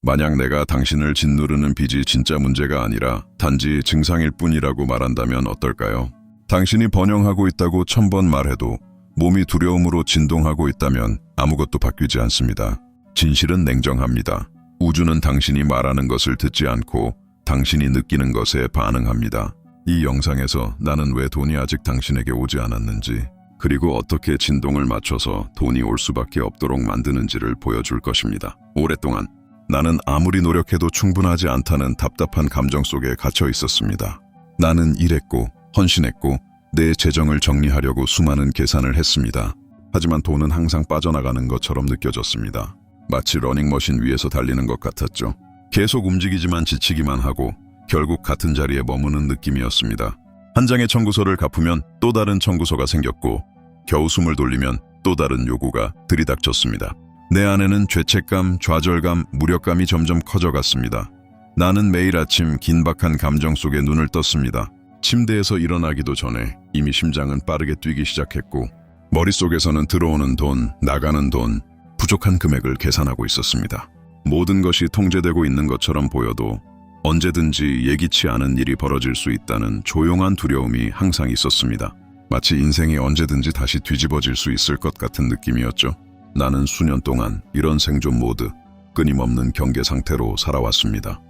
만약 내가 당신을 짓누르는 빚이 진짜 문제가 아니라 단지 증상일 뿐이라고 말한다면 어떨까요? 당신이 번영하고 있다고 1000번 말해도 몸이 두려움으로 진동하고 있다면 아무것도 바뀌지 않습니다. 진실은 냉정합니다. 우주는 당신이 말하는 것을 듣지 않고 당신이 느끼는 것에 반응합니다. 이 영상에서 나는 왜 돈이 아직 당신에게 오지 않았는지, 그리고 어떻게 진동을 맞춰서 돈이 올 수밖에 없도록 만드는지를 보여줄 것입니다. 오랫동안 나는 아무리 노력해도 충분하지 않다는 답답한 감정 속에 갇혀 있었습니다. 나는 일했고 헌신했고 내 재정을 정리하려고 수많은 계산을 했습니다. 하지만 돈은 항상 빠져나가는 것처럼 느껴졌습니다. 마치 러닝머신 위에서 달리는 것 같았죠. 계속 움직이지만 지치기만 하고 결국 같은 자리에 머무는 느낌이었습니다. 한 장의 청구서를 갚으면 또 다른 청구서가 생겼고 겨우 숨을 돌리면 또 다른 요구가 들이닥쳤습니다. 내 안에는 죄책감, 좌절감, 무력감이 점점 커져갔습니다. 나는 매일 아침 긴박한 감정 속에 눈을 떴습니다. 침대에서 일어나기도 전에 이미 심장은 빠르게 뛰기 시작했고 머릿속에서는 들어오는 돈, 나가는 돈, 부족한 금액을 계산하고 있었습니다. 모든 것이 통제되고 있는 것처럼 보여도 언제든지 예기치 않은 일이 벌어질 수 있다는 조용한 두려움이 항상 있었습니다. 마치 인생이 언제든지 다시 뒤집어질 수 있을 것 같은 느낌이었죠. 나는 수년 동안 이런 생존 모드, 끊임없는 경계 상태로 살아왔습니다.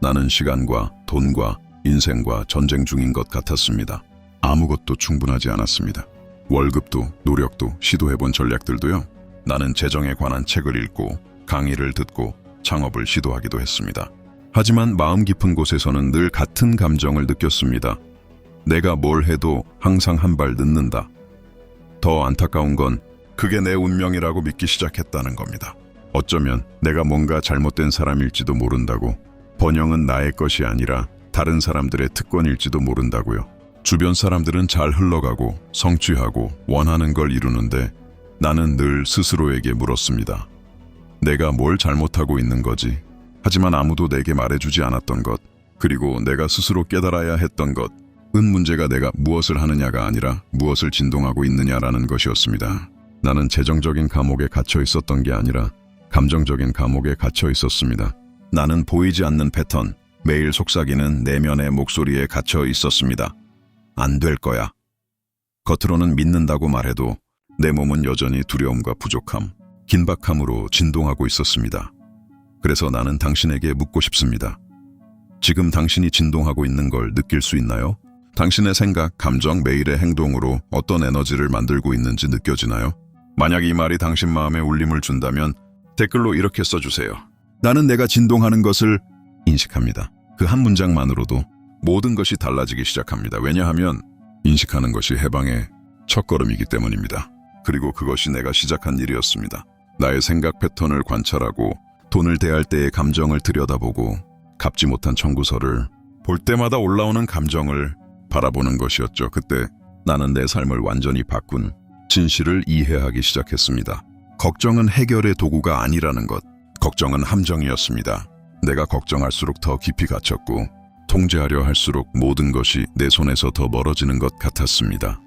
나는 시간과 돈과 인생과 전쟁 중인 것 같았습니다. 아무것도 충분하지 않았습니다. 월급도, 노력도, 시도해본 전략들도요. 나는 재정에 관한 책을 읽고 강의를 듣고 창업을 시도하기도 했습니다. 하지만 마음 깊은 곳에서는 늘 같은 감정을 느꼈습니다. 내가 뭘 해도 항상 한 발 늦는다. 더 안타까운 건 그게 내 운명이라고 믿기 시작했다는 겁니다. 어쩌면 내가 뭔가 잘못된 사람일지도 모른다고, 번영은 나의 것이 아니라 다른 사람들의 특권일지도 모른다고요. 주변 사람들은 잘 흘러가고 성취하고 원하는 걸 이루는데 나는 늘 스스로에게 물었습니다. 내가 뭘 잘못하고 있는 거지? 하지만 아무도 내게 말해주지 않았던 것, 그리고 내가 스스로 깨달아야 했던 것, 은 문제가 내가 무엇을 하느냐가 아니라 무엇을 진동하고 있느냐라는 것이었습니다. 나는 재정적인 감옥에 갇혀 있었던 게 아니라 감정적인 감옥에 갇혀 있었습니다. 나는 보이지 않는 패턴, 매일 속삭이는 내면의 목소리에 갇혀 있었습니다. 안 될 거야. 겉으로는 믿는다고 말해도 내 몸은 여전히 두려움과 부족함, 긴박함으로 진동하고 있었습니다. 그래서 나는 당신에게 묻고 싶습니다. 지금 당신이 진동하고 있는 걸 느낄 수 있나요? 당신의 생각, 감정, 매일의 행동으로 어떤 에너지를 만들고 있는지 느껴지나요? 만약 이 말이 당신 마음에 울림을 준다면 댓글로 이렇게 써주세요. 나는 내가 진동하는 것을 인식합니다. 그 한 문장만으로도 모든 것이 달라지기 시작합니다. 왜냐하면 인식하는 것이 해방의 첫걸음이기 때문입니다. 그리고 그것이 내가 시작한 일이었습니다. 나의 생각 패턴을 관찰하고 돈을 대할 때의 감정을 들여다보고 갚지 못한 청구서를 볼 때마다 올라오는 감정을 바라보는 것이었죠. 그때 나는 내 삶을 완전히 바꾼 진실을 이해하기 시작했습니다. 걱정은 해결의 도구가 아니라는 것, 걱정은 함정이었습니다. 내가 걱정할수록 더 깊이 갇혔고 통제하려 할수록 모든 것이 내 손에서 더 멀어지는 것 같았습니다.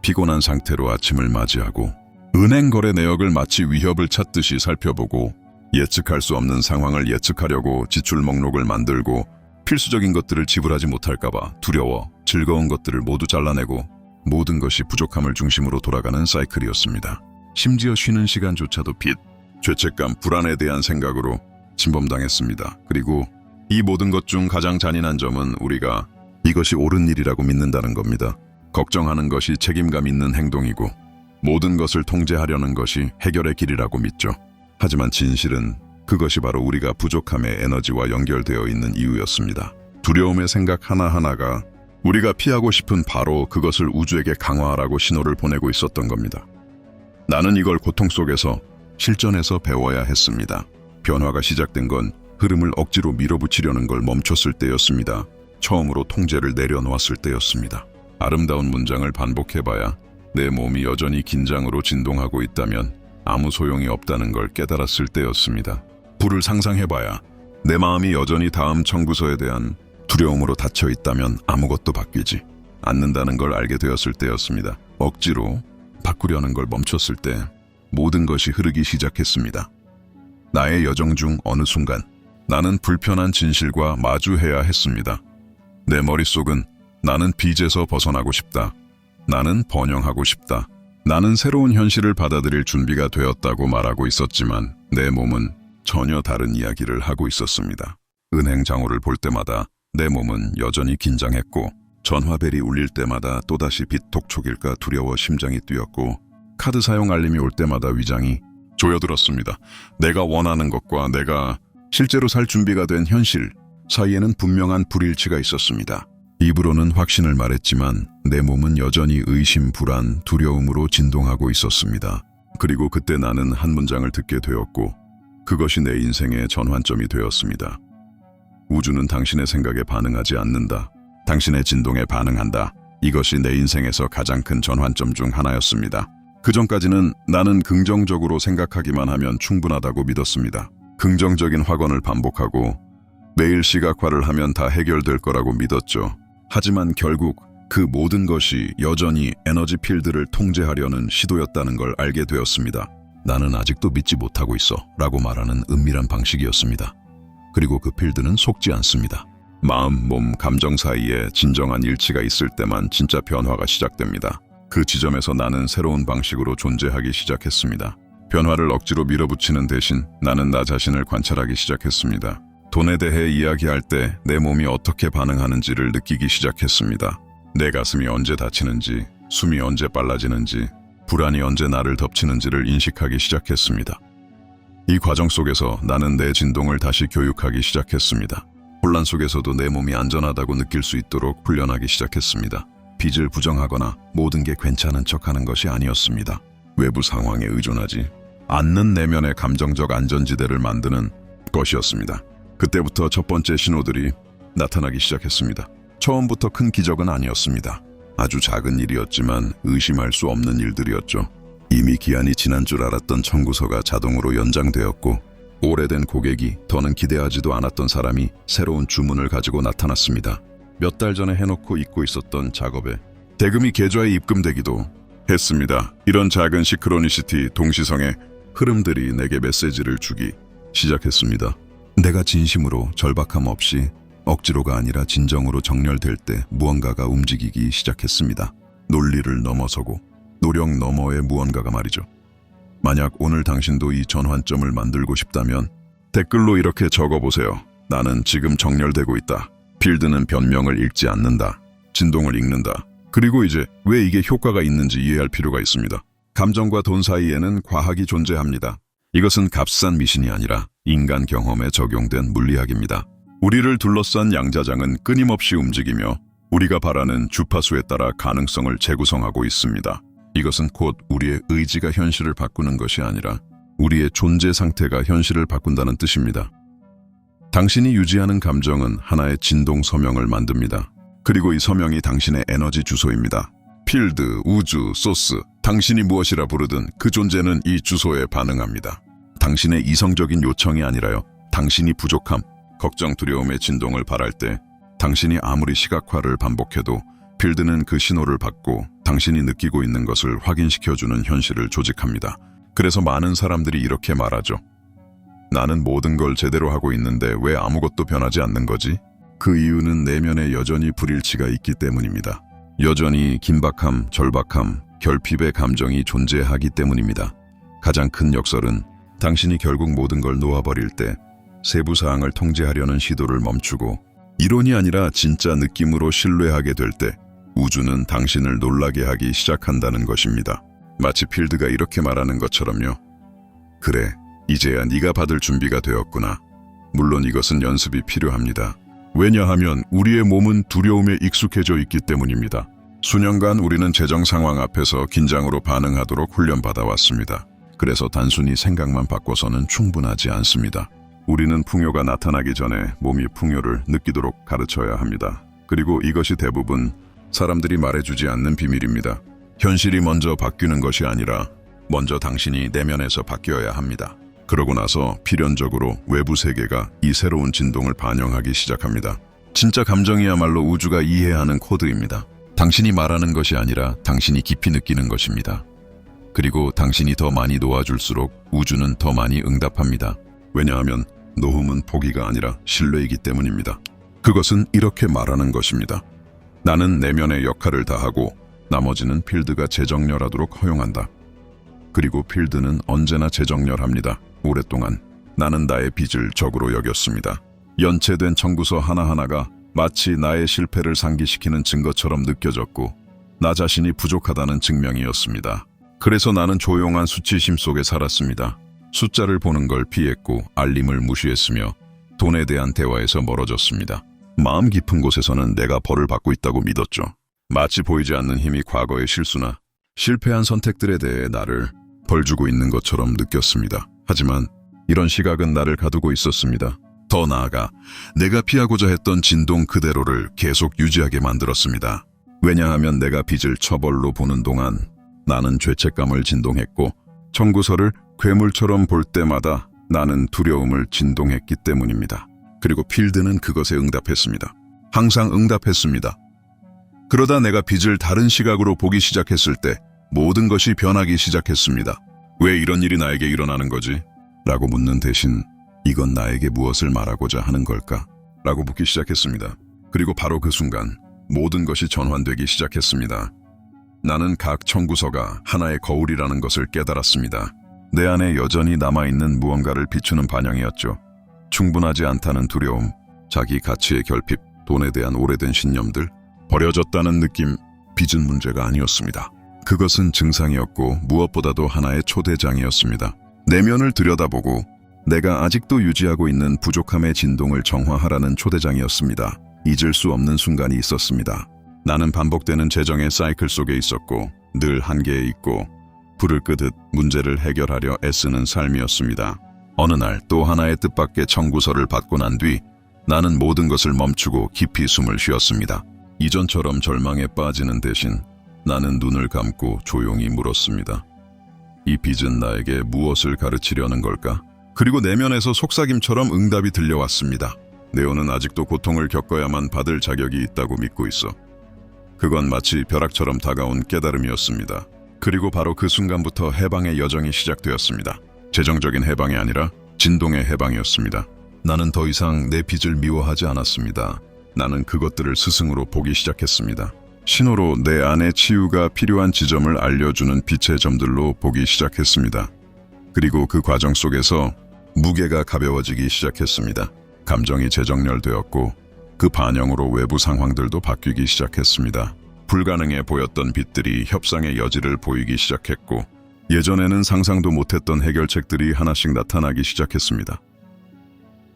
피곤한 상태로 아침을 맞이하고 은행 거래 내역을 마치 위협을 찾듯이 살펴보고 예측할 수 없는 상황을 예측하려고 지출 목록을 만들고 필수적인 것들을 지불하지 못할까봐 두려워 즐거운 것들을 모두 잘라내고 모든 것이 부족함을 중심으로 돌아가는 사이클이었습니다. 심지어 쉬는 시간조차도 빚, 죄책감, 불안에 대한 생각으로 침범당했습니다. 그리고 이 모든 것 중 가장 잔인한 점은 우리가 이것이 옳은 일이라고 믿는다는 겁니다. 걱정하는 것이 책임감 있는 행동이고 모든 것을 통제하려는 것이 해결의 길이라고 믿죠. 하지만 진실은 그것이 바로 우리가 부족함의 에너지와 연결되어 있는 이유였습니다. 두려움의 생각 하나하나가 우리가 피하고 싶은 바로 그것을 우주에게 강화하라고 신호를 보내고 있었던 겁니다. 나는 이걸 고통 속에서 실전에서 배워야 했습니다. 변화가 시작된 건 흐름을 억지로 밀어붙이려는 걸 멈췄을 때였습니다. 처음으로 통제를 내려놓았을 때였습니다. 아름다운 문장을 반복해봐야 내 몸이 여전히 긴장으로 진동하고 있다면 아무 소용이 없다는 걸 깨달았을 때였습니다. 불을 상상해봐야 내 마음이 여전히 다음 청구서에 대한 두려움으로 닫혀 있다면 아무것도 바뀌지 않는다는 걸 알게 되었을 때였습니다. 억지로 바꾸려는 걸 멈췄을 때 모든 것이 흐르기 시작했습니다. 나의 여정 중 어느 순간 나는 불편한 진실과 마주해야 했습니다. 내 머릿속은 나는 빚에서 벗어나고 싶다. 나는 번영하고 싶다. 나는 새로운 현실을 받아들일 준비가 되었다고 말하고 있었지만 내 몸은 전혀 다른 이야기를 하고 있었습니다. 은행 장호를 볼 때마다 내 몸은 여전히 긴장했고 전화벨이 울릴 때마다 또다시 빚 독촉일까 두려워 심장이 뛰었고 카드 사용 알림이 올 때마다 위장이 조여들었습니다. 내가 원하는 것과 내가 실제로 살 준비가 된 현실 사이에는 분명한 불일치가 있었습니다. 입으로는 확신을 말했지만 내 몸은 여전히 의심, 불안, 두려움으로 진동하고 있었습니다. 그리고 그때 나는 한 문장을 듣게 되었고 그것이 내 인생의 전환점이 되었습니다. 우주는 당신의 생각에 반응하지 않는다. 당신의 진동에 반응한다. 이것이 내 인생에서 가장 큰 전환점 중 하나였습니다. 그 전까지는 나는 긍정적으로 생각하기만 하면 충분하다고 믿었습니다. 긍정적인 확언을 반복하고 매일 시각화를 하면 다 해결될 거라고 믿었죠. 하지만 결국 그 모든 것이 여전히 에너지 필드를 통제하려는 시도였다는 걸 알게 되었습니다. 나는 아직도 믿지 못하고 있어 라고 말하는 은밀한 방식이었습니다. 그리고 그 필드는 속지 않습니다. 마음, 몸, 감정 사이에 진정한 일치가 있을 때만 진짜 변화가 시작됩니다. 그 지점에서 나는 새로운 방식으로 존재하기 시작했습니다. 변화를 억지로 밀어붙이는 대신 나는 나 자신을 관찰하기 시작했습니다. 돈에 대해 이야기할 때 내 몸이 어떻게 반응하는지를 느끼기 시작했습니다. 내 가슴이 언제 다치는지, 숨이 언제 빨라지는지, 불안이 언제 나를 덮치는지를 인식하기 시작했습니다. 이 과정 속에서 나는 내 진동을 다시 교육하기 시작했습니다. 혼란 속에서도 내 몸이 안전하다고 느낄 수 있도록 훈련하기 시작했습니다. 빚을 부정하거나 모든 게 괜찮은 척하는 것이 아니었습니다. 외부 상황에 의존하지 않는 내면의 감정적 안전지대를 만드는 것이었습니다. 그때부터 첫 번째 신호들이 나타나기 시작했습니다. 처음부터 큰 기적은 아니었습니다. 아주 작은 일이었지만 의심할 수 없는 일들이었죠. 이미 기한이 지난 줄 알았던 청구서가 자동으로 연장되었고 오래된 고객이 더는 기대하지도 않았던 사람이 새로운 주문을 가지고 나타났습니다. 몇 달 전에 해놓고 잊고 있었던 작업에 대금이 계좌에 입금되기도 했습니다. 이런 작은 시크로니시티 동시성의 흐름들이 내게 메시지를 주기 시작했습니다. 내가 진심으로 절박함 없이 억지로가 아니라 진정으로 정렬될 때 무언가가 움직이기 시작했습니다. 논리를 넘어서고 노력 너머의 무언가가 말이죠. 만약 오늘 당신도 이 전환점을 만들고 싶다면 댓글로 이렇게 적어보세요. 나는 지금 정렬되고 있다. 필드는 변명을 읽지 않는다. 진동을 읽는다. 그리고 이제 왜 이게 효과가 있는지 이해할 필요가 있습니다. 감정과 돈 사이에는 과학이 존재합니다. 이것은 값싼 미신이 아니라 인간 경험에 적용된 물리학입니다. 우리를 둘러싼 양자장은 끊임없이 움직이며 우리가 바라는 주파수에 따라 가능성을 재구성하고 있습니다. 이것은 곧 우리의 의지가 현실을 바꾸는 것이 아니라 우리의 존재 상태가 현실을 바꾼다는 뜻입니다. 당신이 유지하는 감정은 하나의 진동 서명을 만듭니다. 그리고 이 서명이 당신의 에너지 주소입니다. 필드, 우주, 소스, 당신이 무엇이라 부르든 그 존재는 이 주소에 반응합니다. 당신의 이성적인 요청이 아니라요. 당신이 부족함, 걱정, 두려움의 진동을 바랄 때 당신이 아무리 시각화를 반복해도 필드는 그 신호를 받고 당신이 느끼고 있는 것을 확인시켜주는 현실을 조직합니다. 그래서 많은 사람들이 이렇게 말하죠. 나는 모든 걸 제대로 하고 있는데 왜 아무것도 변하지 않는 거지? 그 이유는 내면에 여전히 불일치가 있기 때문입니다. 여전히 긴박함, 절박함, 결핍의 감정이 존재하기 때문입니다. 가장 큰 역설은 당신이 결국 모든 걸 놓아버릴 때 세부 사항을 통제하려는 시도를 멈추고 이론이 아니라 진짜 느낌으로 신뢰하게 될 때 우주는 당신을 놀라게 하기 시작한다는 것입니다. 마치 필드가 이렇게 말하는 것처럼요. 그래, 이제야 네가 받을 준비가 되었구나. 물론 이것은 연습이 필요합니다. 왜냐하면 우리의 몸은 두려움에 익숙해져 있기 때문입니다. 수년간 우리는 재정 상황 앞에서 긴장으로 반응하도록 훈련받아 왔습니다. 그래서 단순히 생각만 바꿔서는 충분하지 않습니다. 우리는 풍요가 나타나기 전에 몸이 풍요를 느끼도록 가르쳐야 합니다. 그리고 이것이 대부분 사람들이 말해주지 않는 비밀입니다. 현실이 먼저 바뀌는 것이 아니라 먼저 당신이 내면에서 바뀌어야 합니다. 그러고 나서 필연적으로 외부 세계가 이 새로운 진동을 반영하기 시작합니다. 진짜 감정이야말로 우주가 이해하는 코드입니다. 당신이 말하는 것이 아니라 당신이 깊이 느끼는 것입니다. 그리고 당신이 더 많이 놓아줄수록 우주는 더 많이 응답합니다. 왜냐하면 노흠은 포기가 아니라 신뢰이기 때문입니다. 그것은 이렇게 말하는 것입니다. 나는 내면의 역할을 다하고 나머지는 필드가 재정렬하도록 허용한다. 그리고 필드는 언제나 재정렬합니다. 오랫동안 나는 나의 빚을 적으로 여겼습니다. 연체된 청구서 하나하나가 마치 나의 실패를 상기시키는 증거처럼 느껴졌고 나 자신이 부족하다는 증명이었습니다. 그래서 나는 조용한 수치심 속에 살았습니다. 숫자를 보는 걸 피했고 알림을 무시했으며 돈에 대한 대화에서 멀어졌습니다. 마음 깊은 곳에서는 내가 벌을 받고 있다고 믿었죠. 마치 보이지 않는 힘이 과거의 실수나 실패한 선택들에 대해 나를 벌 주고 있는 것처럼 느꼈습니다. 하지만 이런 시각은 나를 가두고 있었습니다. 더 나아가 내가 피하고자 했던 진동 그대로를 계속 유지하게 만들었습니다. 왜냐하면 내가 빚을 처벌로 보는 동안 나는 죄책감을 진동했고 청구서를 괴물처럼 볼 때마다 나는 두려움을 진동했기 때문입니다. 그리고 필드는 그것에 응답했습니다. 항상 응답했습니다. 그러다 내가 빚을 다른 시각으로 보기 시작했을 때 모든 것이 변하기 시작했습니다. 왜 이런 일이 나에게 일어나는 거지? 라고 묻는 대신 이건 나에게 무엇을 말하고자 하는 걸까? 라고 묻기 시작했습니다. 그리고 바로 그 순간 모든 것이 전환되기 시작했습니다. 나는 각 청구서가 하나의 거울이라는 것을 깨달았습니다. 내 안에 여전히 남아있는 무언가를 비추는 반영이었죠. 충분하지 않다는 두려움, 자기 가치의 결핍, 돈에 대한 오래된 신념들, 버려졌다는 느낌, 빚은 문제가 아니었습니다. 그것은 증상이었고 무엇보다도 하나의 초대장이었습니다. 내면을 들여다보고 내가 아직도 유지하고 있는 부족함의 진동을 정화하라는 초대장이었습니다. 잊을 수 없는 순간이 있었습니다. 나는 반복되는 재정의 사이클 속에 있었고 늘 한계에 있고 불을 끄듯 문제를 해결하려 애쓰는 삶이었습니다. 어느 날 또 하나의 뜻밖의 청구서를 받고 난 뒤 나는 모든 것을 멈추고 깊이 숨을 쉬었습니다. 이전처럼 절망에 빠지는 대신 나는 눈을 감고 조용히 물었습니다. 이 빚은 나에게 무엇을 가르치려는 걸까? 그리고 내면에서 속삭임처럼 응답이 들려왔습니다. 네오는 아직도 고통을 겪어야만 받을 자격이 있다고 믿고 있어. 그건 마치 벼락처럼 다가온 깨달음이었습니다. 그리고 바로 그 순간부터 해방의 여정이 시작되었습니다. 재정적인 해방이 아니라 진동의 해방이었습니다. 나는 더 이상 내 빚을 미워하지 않았습니다. 나는 그것들을 스승으로 보기 시작했습니다. 신호로 내 안에 치유가 필요한 지점을 알려주는 빛의 점들로 보기 시작했습니다. 그리고 그 과정 속에서 무게가 가벼워지기 시작했습니다. 감정이 재정렬되었고 그 반영으로 외부 상황들도 바뀌기 시작했습니다. 불가능해 보였던 빚들이 협상의 여지를 보이기 시작했고 예전에는 상상도 못했던 해결책들이 하나씩 나타나기 시작했습니다.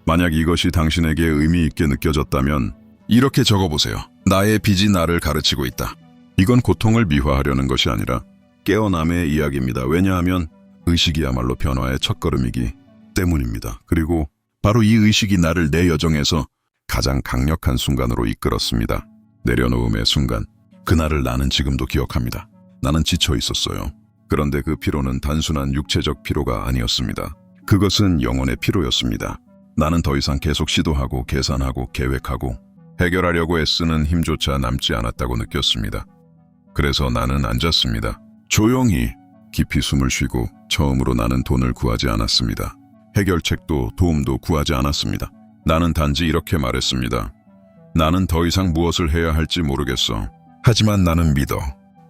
만약 이것이 당신에게 의미 있게 느껴졌다면 이렇게 적어보세요. 나의 빚이 나를 가르치고 있다. 이건 고통을 미화하려는 것이 아니라 깨어남의 이야기입니다. 왜냐하면 의식이야말로 변화의 첫걸음이기 때문입니다. 그리고 바로 이 의식이 나를 내 여정에서 가장 강력한 순간으로 이끌었습니다. 내려놓음의 순간, 그날을 나는 지금도 기억합니다. 나는 지쳐 있었어요. 그런데 그 피로는 단순한 육체적 피로가 아니었습니다. 그것은 영혼의 피로였습니다. 나는 더 이상 계속 시도하고 계산하고 계획하고 해결하려고 애쓰는 힘조차 남지 않았다고 느꼈습니다. 그래서 나는 앉았습니다. 조용히 깊이 숨을 쉬고 처음으로 나는 돈을 구하지 않았습니다. 해결책도 도움도 구하지 않았습니다. 나는 단지 이렇게 말했습니다. 나는 더 이상 무엇을 해야 할지 모르겠어. 하지만 나는 믿어.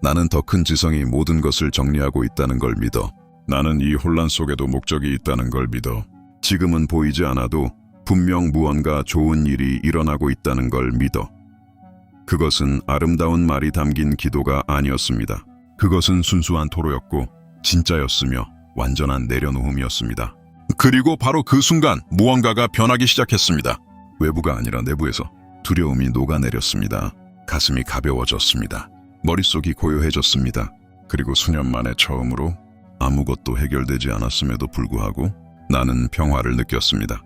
나는 더 큰 지성이 모든 것을 정리하고 있다는 걸 믿어. 나는 이 혼란 속에도 목적이 있다는 걸 믿어. 지금은 보이지 않아도 분명 무언가 좋은 일이 일어나고 있다는 걸 믿어. 그것은 아름다운 말이 담긴 기도가 아니었습니다. 그것은 순수한 토로였고 진짜였으며 완전한 내려놓음이었습니다. 그리고 바로 그 순간 무언가가 변하기 시작했습니다. 외부가 아니라 내부에서 두려움이 녹아내렸습니다. 가슴이 가벼워졌습니다. 머릿속이 고요해졌습니다. 그리고 수년 만에 처음으로 아무것도 해결되지 않았음에도 불구하고 나는 평화를 느꼈습니다.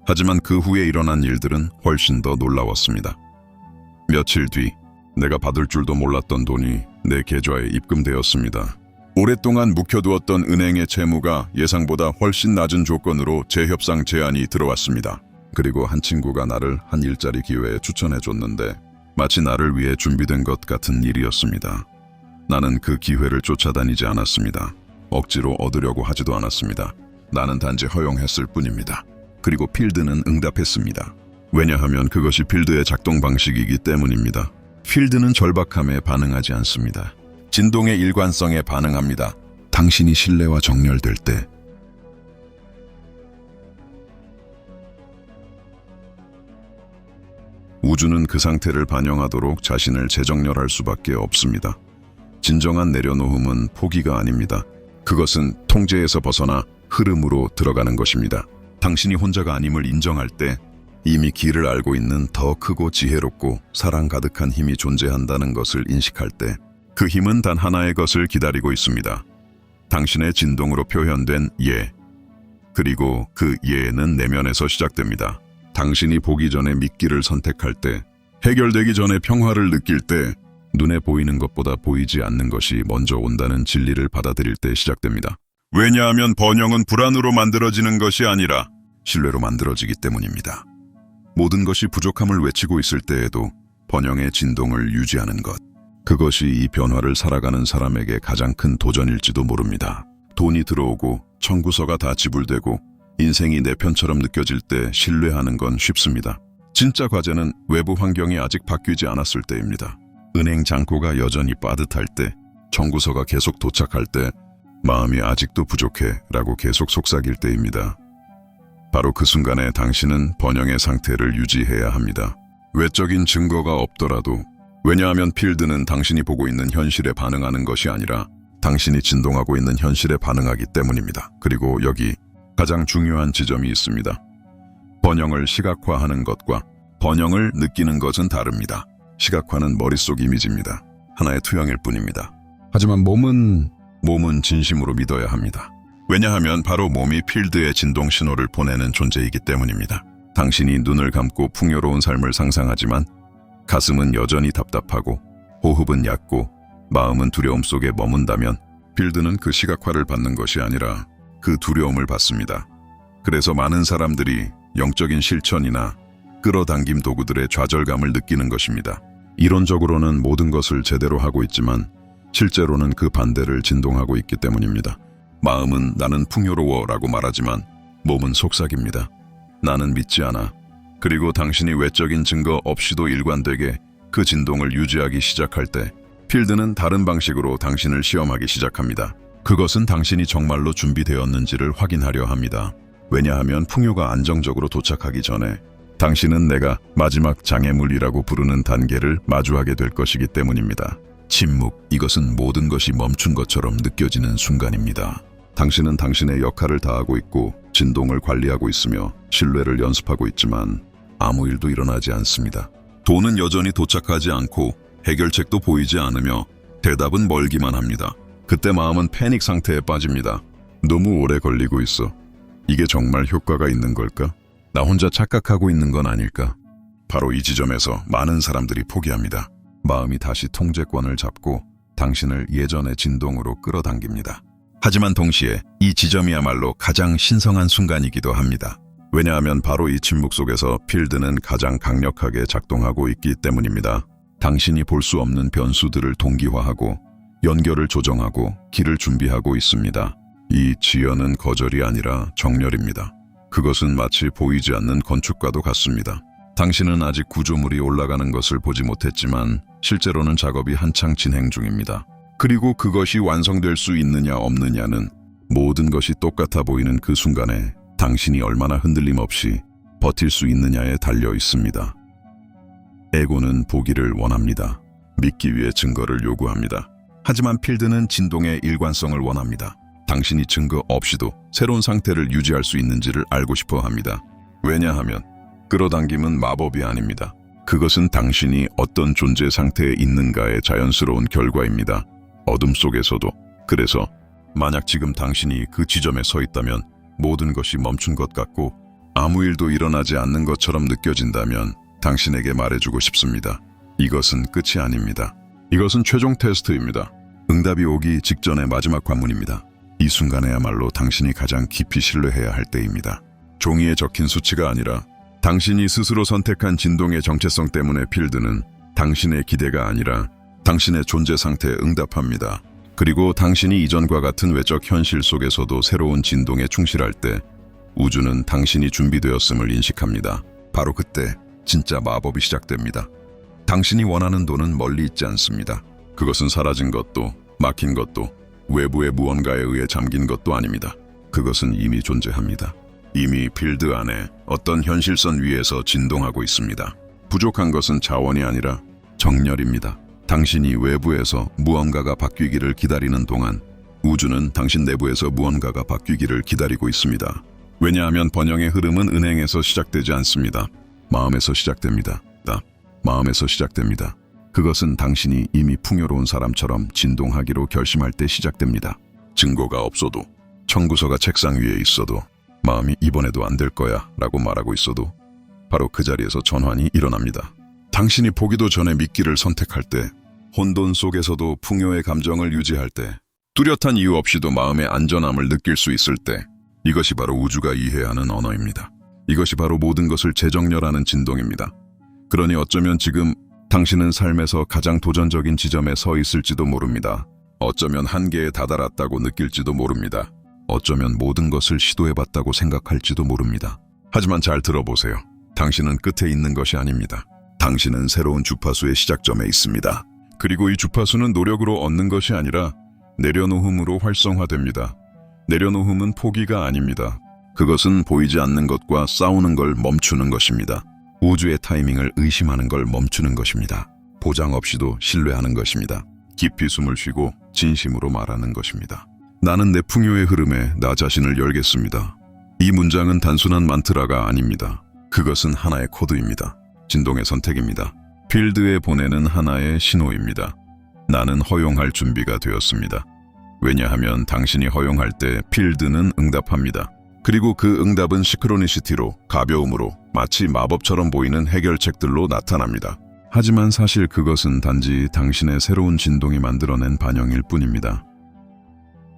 하지만 그 후에 일어난 일들은 훨씬 더 놀라웠습니다. 며칠 뒤 내가 받을 줄도 몰랐던 돈이 내 계좌에 입금되었습니다. 오랫동안 묵혀두었던 은행의 채무가 예상보다 훨씬 낮은 조건으로 재협상 제안이 들어왔습니다. 그리고 한 친구가 나를 한 일자리 기회에 추천해줬는데 마치 나를 위해 준비된 것 같은 일이었습니다. 나는 그 기회를 쫓아다니지 않았습니다. 억지로 얻으려고 하지도 않았습니다. 나는 단지 허용했을 뿐입니다. 그리고 필드는 응답했습니다. 왜냐하면 그것이 필드의 작동 방식이기 때문입니다. 필드는 절박함에 반응하지 않습니다. 진동의 일관성에 반응합니다. 당신이 신뢰와 정렬될 때 우주는 그 상태를 반영하도록 자신을 재정렬할 수밖에 없습니다. 진정한 내려놓음은 포기가 아닙니다. 그것은 통제에서 벗어나 흐름으로 들어가는 것입니다. 당신이 혼자가 아님을 인정할 때 이미 길을 알고 있는 더 크고 지혜롭고 사랑 가득한 힘이 존재한다는 것을 인식할 때 그 힘은 단 하나의 것을 기다리고 있습니다. 당신의 진동으로 표현된 예. 그리고 그 예는 내면에서 시작됩니다. 당신이 보기 전에 믿기를 선택할 때, 해결되기 전에 평화를 느낄 때, 눈에 보이는 것보다 보이지 않는 것이 먼저 온다는 진리를 받아들일 때 시작됩니다. 왜냐하면 번영은 불안으로 만들어지는 것이 아니라 신뢰로 만들어지기 때문입니다. 모든 것이 부족함을 외치고 있을 때에도 번영의 진동을 유지하는 것. 그것이 이 변화를 살아가는 사람에게 가장 큰 도전일지도 모릅니다. 돈이 들어오고 청구서가 다 지불되고 인생이 내 편처럼 느껴질 때 신뢰하는 건 쉽습니다. 진짜 과제는 외부 환경이 아직 바뀌지 않았을 때입니다. 은행 잔고가 여전히 빠듯할 때, 청구서가 계속 도착할 때, 마음이 아직도 부족해 라고 계속 속삭일 때입니다. 바로 그 순간에 당신은 번영의 상태를 유지해야 합니다. 외적인 증거가 없더라도, 왜냐하면 필드는 당신이 보고 있는 현실에 반응하는 것이 아니라 당신이 진동하고 있는 현실에 반응하기 때문입니다. 그리고 여기 가장 중요한 지점이 있습니다. 번영을 시각화하는 것과 번영을 느끼는 것은 다릅니다. 시각화는 머릿속 이미지입니다. 하나의 투영일 뿐입니다. 하지만 몸은 진심으로 믿어야 합니다. 왜냐하면 바로 몸이 필드의 진동 신호를 보내는 존재이기 때문입니다. 당신이 눈을 감고 풍요로운 삶을 상상하지만 가슴은 여전히 답답하고 호흡은 얕고 마음은 두려움 속에 머문다면 필드는 그 시각화를 받는 것이 아니라 그 두려움을 받습니다. 그래서 많은 사람들이 영적인 실천이나 끌어당김 도구들의 좌절감을 느끼는 것입니다. 이론적으로는 모든 것을 제대로 하고 있지만 실제로는 그 반대를 진동하고 있기 때문입니다. 마음은 나는 풍요로워라고 말하지만 몸은 속삭입니다. 나는 믿지 않아. 그리고 당신이 외적인 증거 없이도 일관되게 그 진동을 유지하기 시작할 때 필드는 다른 방식으로 당신을 시험하기 시작합니다. 그것은 당신이 정말로 준비되었는지를 확인하려 합니다. 왜냐하면 풍요가 안정적으로 도착하기 전에 당신은 내가 마지막 장애물이라고 부르는 단계를 마주하게 될 것이기 때문입니다. 침묵, 이것은 모든 것이 멈춘 것처럼 느껴지는 순간입니다. 당신은 당신의 역할을 다하고 있고 진동을 관리하고 있으며 신뢰를 연습하고 있지만 아무 일도 일어나지 않습니다. 돈은 여전히 도착하지 않고 해결책도 보이지 않으며 대답은 멀기만 합니다. 그때 마음은 패닉 상태에 빠집니다. 너무 오래 걸리고 있어. 이게 정말 효과가 있는 걸까? 나 혼자 착각하고 있는 건 아닐까? 바로 이 지점에서 많은 사람들이 포기합니다. 마음이 다시 통제권을 잡고 당신을 예전의 진동으로 끌어당깁니다. 하지만 동시에 이 지점이야말로 가장 신성한 순간이기도 합니다. 왜냐하면 바로 이 침묵 속에서 필드는 가장 강력하게 작동하고 있기 때문입니다. 당신이 볼 수 없는 변수들을 동기화하고 연결을 조정하고 길을 준비하고 있습니다. 이 지연은 거절이 아니라 정렬입니다. 그것은 마치 보이지 않는 건축과도 같습니다. 당신은 아직 구조물이 올라가는 것을 보지 못했지만 실제로는 작업이 한창 진행 중입니다. 그리고 그것이 완성될 수 있느냐 없느냐는 모든 것이 똑같아 보이는 그 순간에 당신이 얼마나 흔들림 없이 버틸 수 있느냐에 달려 있습니다. 에고는 보기를 원합니다. 믿기 위해 증거를 요구합니다. 하지만 필드는 진동의 일관성을 원합니다. 당신이 증거 없이도 새로운 상태를 유지할 수 있는지를 알고 싶어 합니다. 왜냐하면 끌어당김은 마법이 아닙니다. 그것은 당신이 어떤 존재 상태에 있는가의 자연스러운 결과입니다. 어둠 속에서도. 그래서 만약 지금 당신이 그 지점에 서 있다면 모든 것이 멈춘 것 같고 아무 일도 일어나지 않는 것처럼 느껴진다면 당신에게 말해주고 싶습니다. 이것은 끝이 아닙니다. 이것은 최종 테스트입니다. 응답이 오기 직전의 마지막 관문입니다. 이 순간에야말로 당신이 가장 깊이 신뢰해야 할 때입니다. 종이에 적힌 수치가 아니라 당신이 스스로 선택한 진동의 정체성 때문에 필드는 당신의 기대가 아니라 당신의 존재 상태에 응답합니다. 그리고 당신이 이전과 같은 외적 현실 속에서도 새로운 진동에 충실할 때 우주는 당신이 준비되었음을 인식합니다. 바로 그때 진짜 마법이 시작됩니다. 당신이 원하는 돈은 멀리 있지 않습니다. 그것은 사라진 것도 막힌 것도 외부의 무언가에 의해 잠긴 것도 아닙니다. 그것은 이미 존재합니다. 이미 필드 안에 어떤 현실선 위에서 진동하고 있습니다. 부족한 것은 자원이 아니라 정열입니다. 당신이 외부에서 무언가가 바뀌기를 기다리는 동안 우주는 당신 내부에서 무언가가 바뀌기를 기다리고 있습니다. 왜냐하면 번영의 흐름은 은행에서 시작되지 않습니다. 마음에서 시작됩니다. 마음에서 시작됩니다. 그것은 당신이 이미 풍요로운 사람처럼 진동하기로 결심할 때 시작됩니다. 증거가 없어도, 청구서가 책상 위에 있어도, 마음이 이번에도 안 될 거야 라고 말하고 있어도 바로 그 자리에서 전환이 일어납니다. 당신이 보기도 전에 믿기를 선택할 때, 혼돈 속에서도 풍요의 감정을 유지할 때, 뚜렷한 이유 없이도 마음의 안전함을 느낄 수 있을 때, 이것이 바로 우주가 이해하는 언어입니다. 이것이 바로 모든 것을 재정렬하는 진동입니다. 그러니 어쩌면 지금 당신은 삶에서 가장 도전적인 지점에 서 있을지도 모릅니다. 어쩌면 한계에 다다랐다고 느낄지도 모릅니다. 어쩌면 모든 것을 시도해봤다고 생각할지도 모릅니다. 하지만 잘 들어보세요. 당신은 끝에 있는 것이 아닙니다. 당신은 새로운 주파수의 시작점에 있습니다. 그리고 이 주파수는 노력으로 얻는 것이 아니라 내려놓음으로 활성화됩니다. 내려놓음은 포기가 아닙니다. 그것은 보이지 않는 것과 싸우는 걸 멈추는 것입니다. 우주의 타이밍을 의심하는 걸 멈추는 것입니다. 보장 없이도 신뢰하는 것입니다. 깊이 숨을 쉬고 진심으로 말하는 것입니다. 나는 내 풍요의 흐름에 나 자신을 열겠습니다. 이 문장은 단순한 만트라가 아닙니다. 그것은 하나의 코드입니다. 진동의 선택입니다. 필드에 보내는 하나의 신호입니다. 나는 허용할 준비가 되었습니다. 왜냐하면 당신이 허용할 때 필드는 응답합니다. 그리고 그 응답은 시크로니시티로, 가벼움으로, 마치 마법처럼 보이는 해결책들로 나타납니다. 하지만 사실 그것은 단지 당신의 새로운 진동이 만들어낸 반영일 뿐입니다.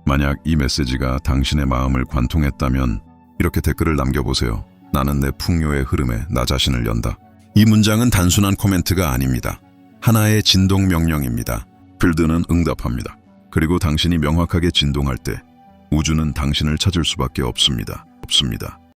만약 이 메시지가 당신의 마음을 관통했다면 이렇게 댓글을 남겨보세요. 나는 내 풍요의 흐름에 나 자신을 연다. 이 문장은 단순한 코멘트가 아닙니다. 하나의 진동 명령입니다. 필드는 응답합니다. 그리고 당신이 명확하게 진동할 때 우주는 당신을 찾을 수밖에 없습니다.